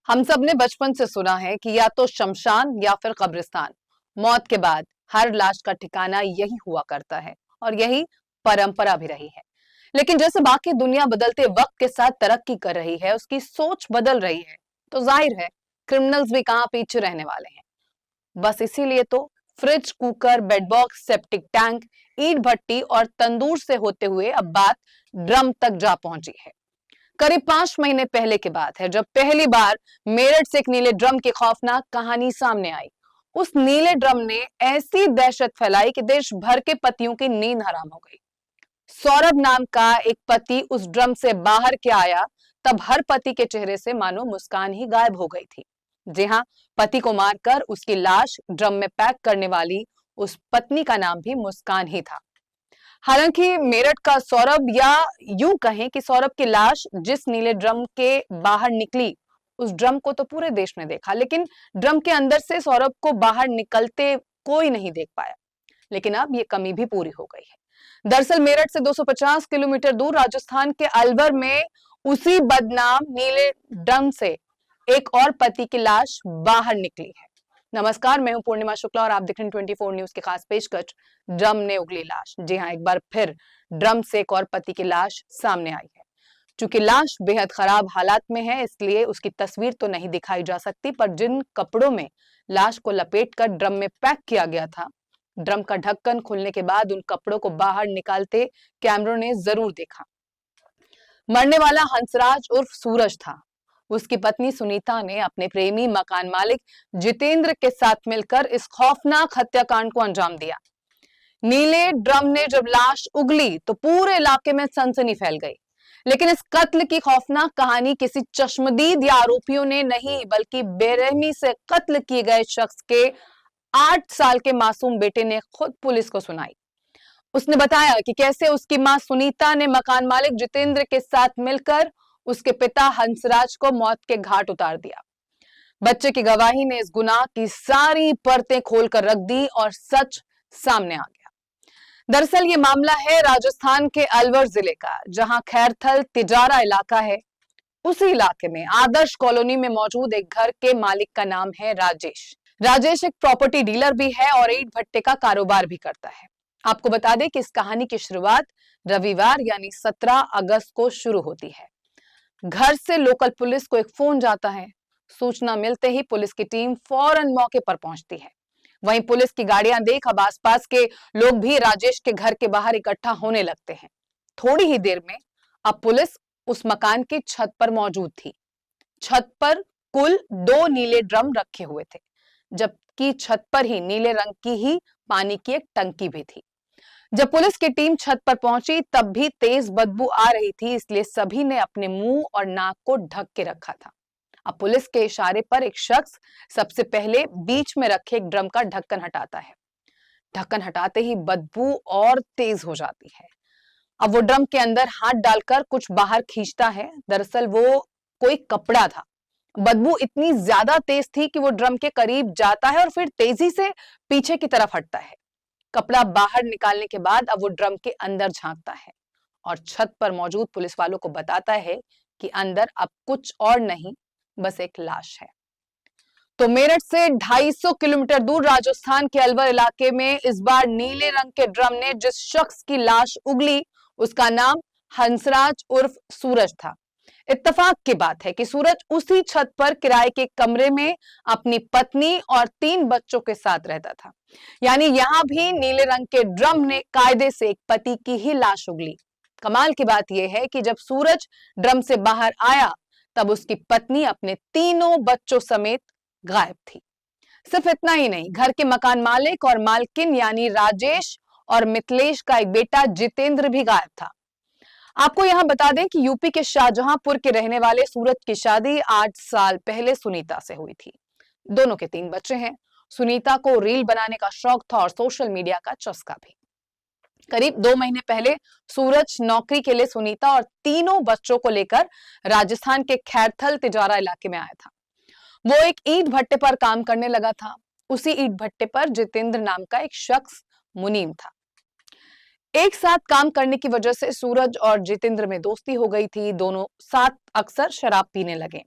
हम सब ने बचपन से सुना है कि या तो शमशान या फिर कब्रिस्तान, मौत के बाद हर लाश का ठिकाना यही हुआ करता है और यही परंपरा भी रही है। लेकिन जैसे बाकी दुनिया बदलते वक्त के साथ तरक्की कर रही है, उसकी सोच बदल रही है, तो जाहिर है क्रिमिनल्स भी कहाँ पीछे रहने वाले हैं। बस इसीलिए तो fridge, cooker, bed box, septic tank, ईंट भट्टी और तंदूर से होते हुए अब बात ड्रम तक जा पहुंची है। करीब 5 महीने पहले की बात है जब पहली बार मेरठ से एक नीले ड्रम की खौफनाक कहानी सामने आई। उस नीले ड्रम ने ऐसी दहशत फैलाई कि देश भर के पतियों की नींद हराम हो गई। सौरभ नाम का एक पति उस ड्रम से बाहर के आया, तब हर पति के चेहरे से मानो मुस्कान ही गायब हो गई थी। जी हाँ, पति को मारकर उसकी लाश ड्रम में पैक करने वाली उस पत्नी का नाम भी मुस्कान ही था। हालांकि मेरठ का सौरभ, या यूं कहें कि सौरभ की लाश जिस नीले ड्रम के बाहर निकली, उस ड्रम को तो पूरे देश ने देखा, लेकिन ड्रम के अंदर से सौरभ को बाहर निकलते कोई नहीं देख पाया। लेकिन अब ये कमी भी पूरी हो गई है। दरअसल मेरठ से 250 किलोमीटर दूर राजस्थान के अलवर में उसी बदनाम नीले ड्रम से एक और पति की लाश बाहर निकली है। नमस्कार, मैं हूं पूर्णिमा शुक्ला और आप देख रहे हैं 24 न्यूज के खास पेशकश ड्रम ने उगली लाश। जी हां, एक बार फिर ड्रम से एक और पति की लाश सामने आई है। चूंकि लाश बेहद खराब हालात में है, इसलिए उसकी तस्वीर तो नहीं दिखाई जा सकती, पर जिन कपड़ों में लाश को लपेटकर ड्रम में पैक किया गया था, ड्रम का ढक्कन खुलने के बाद उन कपड़ों को बाहर निकालते कैमरों ने जरूर देखा। मरने वाला हंसराज उर्फ सूरज था। उसकी पत्नी सुनीता ने अपने प्रेमी मकान मालिक जितेंद्र के साथ मिलकर इस खौफनाक हत्याकांड को अंजाम दिया। नीले ड्रम ने जब लाश उगली तो पूरे इलाके में सनसनी फैल गई। लेकिन इस कत्ल की खौफनाक कहानी किसी चश्मदीद या आरोपियों ने नहीं, बल्कि बेरहमी से कत्ल किए गए शख्स के 8 साल के मासूम बेटे ने खुद पुलिस को सुनाई। उसने बताया कि कैसे उसकी मां सुनीता ने मकान मालिक जितेंद्र के साथ मिलकर उसके पिता हंसराज को मौत के घाट उतार दिया। बच्चे की गवाही ने इस गुनाह की सारी परतें खोलकर रख दी और सच सामने आ गया। दरअसल ये मामला है राजस्थान के अलवर जिले का, जहां खैरथल तिजारा इलाका है। उसी इलाके में आदर्श कॉलोनी में मौजूद एक घर के मालिक का नाम है राजेश। राजेश एक प्रॉपर्टी डीलर भी है और ईंट भट्टे का कारोबार भी करता है। आपको बता दें कि इस कहानी की शुरुआत रविवार यानी 17 अगस्त को शुरू होती है। घर से लोकल पुलिस को एक फोन जाता है। सूचना मिलते ही पुलिस की टीम फौरन मौके पर पहुंचती है। वहीं पुलिस की गाड़ियां देख अब आसपास के लोग भी राजेश के घर के बाहर इकट्ठा होने लगते हैं। थोड़ी ही देर में अब पुलिस उस मकान की छत पर मौजूद थी। छत पर कुल 2 नीले ड्रम रखे हुए थे, जबकि छत पर ही नीले रंग की ही पानी की एक टंकी भी थी। जब पुलिस की टीम छत पर पहुंची तब भी तेज बदबू आ रही थी, इसलिए सभी ने अपने मुंह और नाक को ढक के रखा था। अब पुलिस के इशारे पर एक शख्स सबसे पहले बीच में रखे एक ड्रम का ढक्कन हटाता है। ढक्कन हटाते ही बदबू और तेज हो जाती है। अब वो ड्रम के अंदर हाथ डालकर कुछ बाहर खींचता है। दरअसल वो कोई कपड़ा था। बदबू इतनी ज्यादा तेज थी कि वो ड्रम के करीब जाता है और फिर तेजी से पीछे की तरफ हटता है। कपड़ा बाहर निकालने के बाद अब वो ड्रम के अंदर झांकता है और छत पर मौजूद पुलिस वालों को बताता है कि अंदर अब कुछ और नहीं, बस एक लाश है। तो मेरठ से 250 किलोमीटर दूर राजस्थान के अलवर इलाके में इस बार नीले रंग के ड्रम ने जिस शख्स की लाश उगली, उसका नाम हंसराज उर्फ सूरज था। इत्तेफाक की बात है कि सूरज उसी छत पर किराए के कमरे में अपनी पत्नी और 3 बच्चों के साथ रहता था। यानी यहां भी नीले रंग के ड्रम ने कायदे से एक पति की ही लाश उगली। कमाल की बात यह है कि जब सूरज ड्रम से बाहर आया तब उसकी पत्नी अपने तीनों बच्चों समेत गायब थी। सिर्फ इतना ही नहीं, घर के मकान मालिक और मालकिन यानी राजेश और मिथिलेश का एक बेटा जितेंद्र भी गायब था। आपको यहां बता दें कि यूपी के शाहजहांपुर के रहने वाले सूरज की शादी 8 साल पहले सुनीता से हुई थी। दोनों के 3 बच्चे हैं। सुनीता को रील बनाने का शौक था और सोशल मीडिया का चस्का भी। करीब 2 महीने पहले सूरज नौकरी के लिए सुनीता और तीनों बच्चों को लेकर राजस्थान के खैरथल तिजारा इलाके में आया था। वो एक ईंट भट्टे पर काम करने लगा था। उसी ईंट भट्टे पर जितेंद्र नाम का एक शख्स मुनीम था। एक साथ काम करने की वजह से सूरज और जितेंद्र में दोस्ती हो गई थी। दोनों साथ अक्सर शराब पीने लगे।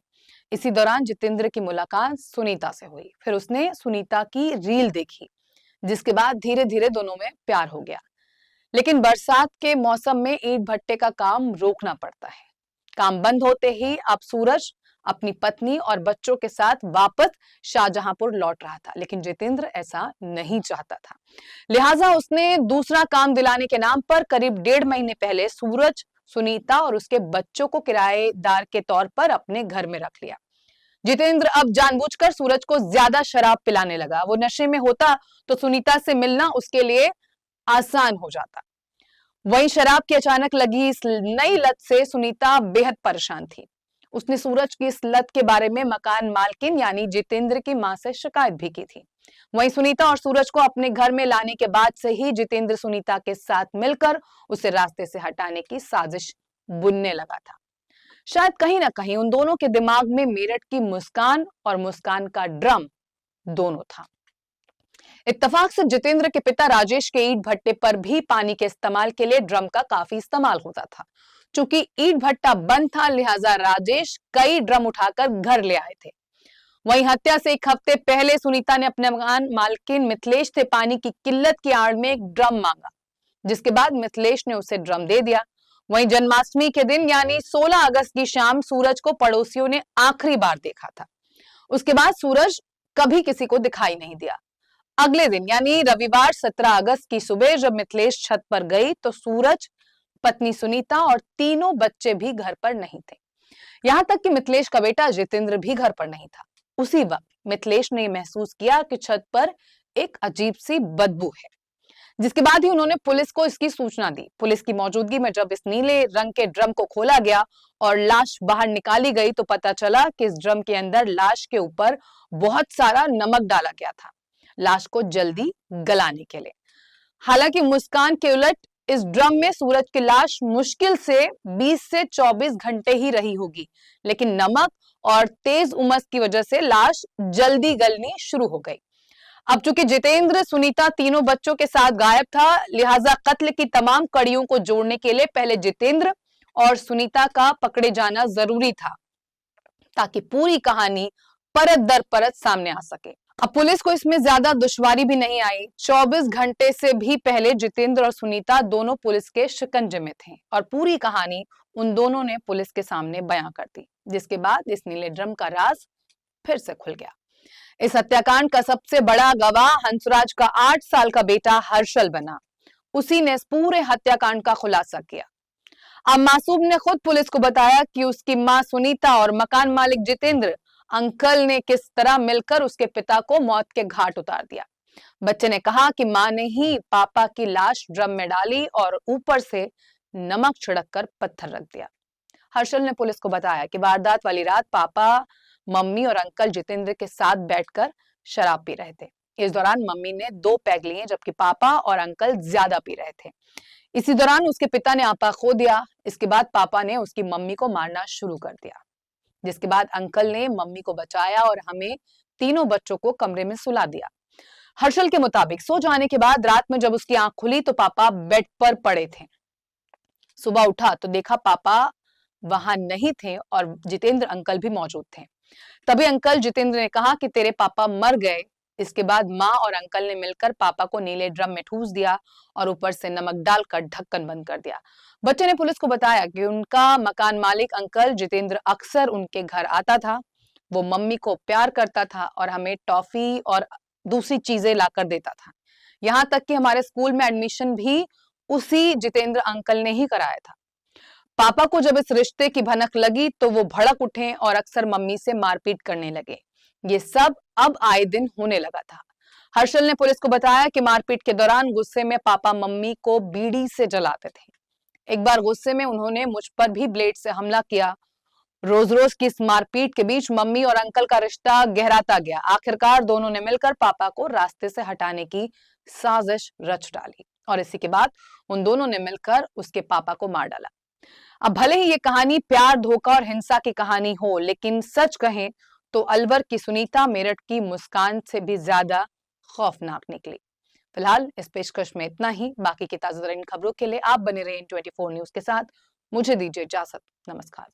इसी दौरान जितेंद्र की मुलाकात सुनीता से हुई। फिर उसने सुनीता की रील देखी, जिसके बाद धीरे धीरे दोनों में प्यार हो गया। लेकिन बरसात के मौसम में ईंट भट्टे का काम रोकना पड़ता है। काम बंद होते ही अब सूरज अपनी पत्नी और बच्चों के साथ वापस शाहजहांपुर लौट रहा था, लेकिन जितेंद्र ऐसा नहीं चाहता था। लिहाजा उसने दूसरा काम दिलाने के नाम पर करीब 1.5 महीने पहले सूरज, सुनीता और उसके बच्चों को किराएदार के तौर पर अपने घर में रख लिया। जितेंद्र अब जानबूझकर सूरज को ज्यादा शराब पिलाने लगा। वो नशे में होता तो सुनीता से मिलना उसके लिए आसान हो जाता। वहीं शराब की अचानक लगी इस नई लत से सुनीता बेहद परेशान थी। उसने सूरज की इस लत के बारे में मकान मालकिन यानी जितेंद्र की मां से शिकायत भी की थी। वहीं सुनीता और सूरज को अपने घर में लाने के बाद से ही जितेंद्र सुनीता के साथ मिलकर उसे रास्ते से हटाने की साजिश बुनने लगा था। शायद कहीं ना कहीं उन दोनों के दिमाग में मेरठ की मुस्कान और मुस्कान का ड्रम दोनों था। इत्तेफाक से जितेंद्र के पिता राजेश के ईंट भट्टे पर भी पानी के इस्तेमाल के लिए ड्रम का काफी इस्तेमाल होता था। चूंकि ईंट भट्टा बंद था, लिहाजा राजेश कई ड्रम उठाकर घर ले आए थे। वहीं हत्या से 1 हफ्ते पहले सुनीता ने अपने मकान मालकिन मिथिलेश से पानी की किल्लत की आड़ में एक ड्रम मांगा, जिसके बाद मिथिलेश ने उसे ड्रम दे दिया। वहीं जन्माष्टमी के दिन यानी 16 अगस्त की शाम सूरज को पड़ोसियों ने आखिरी बार देखा था। उसके बाद सूरज कभी किसी को दिखाई नहीं दिया। अगले दिन यानी रविवार 17 अगस्त की सुबह जब मिथिलेश छत पर गई तो सूरज, पत्नी सुनीता और तीनों बच्चे भी घर पर नहीं थे। यहां तक कि मिथिलेश का बेटा जितेंद्र भी घर पर नहीं था। उसी वक्त मिथिलेश ने महसूस किया कि छत पर एक अजीब सी बदबू है, जिसके बाद ही उन्होंने पुलिस को इसकी सूचना दी। पुलिस की मौजूदगी में जब इस नीले रंग के ड्रम को खोला गया और लाश बाहर निकाली गई तो पता चला कि इस ड्रम के अंदर लाश के ऊपर बहुत सारा नमक डाला गया था, लाश को जल्दी गलाने के लिए। हालांकि मुस्कान के उलट इस ड्रम में सूरज की लाश मुश्किल से 20 से 24 घंटे ही रही होगी, लेकिन नमक और तेज उमस की वजह से लाश जल्दी गलनी शुरू हो गई। अब चूंकि जितेंद्र, सुनीता तीनों बच्चों के साथ गायब था, लिहाजा कत्ल की तमाम कड़ियों को जोड़ने के लिए पहले जितेंद्र और सुनीता का पकड़े जाना जरूरी था, ताकि पूरी कहानी परत दर परत सामने आ सके। अब पुलिस को इसमें ज्यादा दुश्वारी भी नहीं आई। 24 घंटे से भी पहले जितेंद्र और सुनीता दोनों पुलिस के शिकंजे में थे और पूरी कहानी उन दोनों ने पुलिस के सामने बयां कर दी, जिसके बाद इस नीले ड्रम का राज फिर से खुल गया। इस हत्याकांड का सबसे बड़ा गवाह हंसराज का 8 साल का बेटा हर्षल बना। उसी ने इस पूरे हत्याकांड का खुलासा किया। अब मासूम ने खुद पुलिस को बताया कि उसकी मां सुनीता और मकान मालिक जितेंद्र अंकल ने किस तरह मिलकर उसके पिता को मौत के घाट उतार दिया। बच्चे ने कहा कि मां ने ही पापा की लाश ड्रम में डाली और ऊपर से नमक छिड़क कर पत्थर रख दिया। हर्षल ने पुलिस को बताया कि वारदात वाली रात पापा, मम्मी और अंकल जितेंद्र के साथ बैठकर शराब पी रहे थे। इस दौरान मम्मी ने 2 पैग लिए, जबकि पापा और अंकल ज्यादा पी रहे थे। इसी दौरान उसके पिता ने आपा खो दिया। इसके बाद पापा ने उसकी मम्मी को मारना शुरू कर दिया, जिसके बाद अंकल ने मम्मी को बचाया और हमें तीनों बच्चों को कमरे में सुला दिया। हर्षल के मुताबिक सो जाने के बाद रात में जब उसकी आंख खुली तो पापा बेड पर पड़े थे। सुबह उठा तो देखा पापा वहां नहीं थे और जितेंद्र अंकल भी मौजूद थे। तभी अंकल जितेंद्र ने कहा कि तेरे पापा मर गए। इसके बाद माँ और अंकल ने मिलकर पापा को नीले ड्रम में ठूस दिया और ऊपर से नमक डालकर ढक्कन बंद कर दिया। बच्चे ने पुलिस को बताया कि उनका मकान मालिक अंकल जितेंद्र अक्सर उनके घर आता था। वो मम्मी को प्यार करता था और हमें टॉफी और दूसरी चीजें लाकर देता था। यहाँ तक कि हमारे स्कूल में एडमिशन भी उसी जितेंद्र अंकल ने ही कराया था। पापा को जब इस रिश्ते की भनक लगी तो वो भड़क उठे और अक्सर मम्मी से मारपीट करने लगे। ये सब अब आए दिन होने लगा था। हर्षल ने पुलिस को बताया कि मारपीट के दौरान गुस्से में पापा मम्मी को बीड़ी से जलाते थे। एक बार गुस्से में उन्होंने मुझ पर भी ब्लेड से हमला किया। रोज रोज की इस मारपीट के बीच मम्मी और अंकल का रिश्ता गहराता गया। आखिरकार दोनों ने मिलकर पापा को रास्ते से हटाने की साजिश रच डाली और इसी के बाद उन दोनों ने मिलकर उसके पापा को मार डाला। अब भले ही ये कहानी प्यार, धोखा और हिंसा की कहानी हो, लेकिन सच कहें तो अलवर की सुनीता मेरठ की मुस्कान से भी ज्यादा खौफनाक निकली। फिलहाल इस पेशकश में इतना ही। बाकी की ताजा तरीन खबरों के लिए आप बने रहें 24 न्यूज के साथ। मुझे दीजिए इजाजत। नमस्कार।